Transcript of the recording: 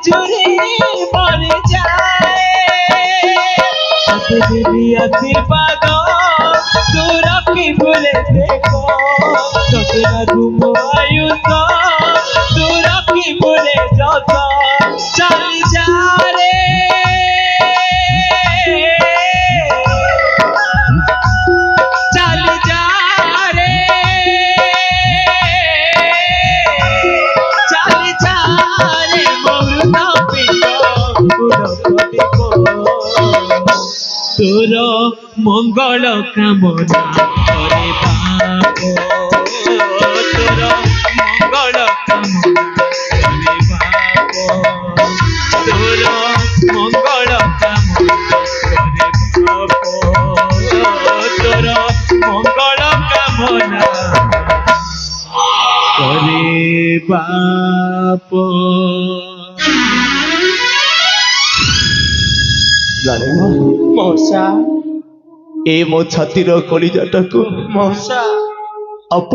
জুড়ে মরে যায় দেবী আশীর্বাদ তোরা কি ভুলে দেখো তোরা ঘুমায়ুস তোরা কি ভুলে যত চালি যা রে চালি যা রে চালি যা রে মরুনা পিত তোর মঙ্গল কামনা করে বাপ তোর মঙ্গল কামনা করে বাপ তোর মঙ্গল কামনা করে বাপ তোর মঙ্গল কামনা করে বাপ ମଉସା ଏ ମୋ ଛାତିର କଳିଜାଟାକୁ ମଉସା ଆପଣ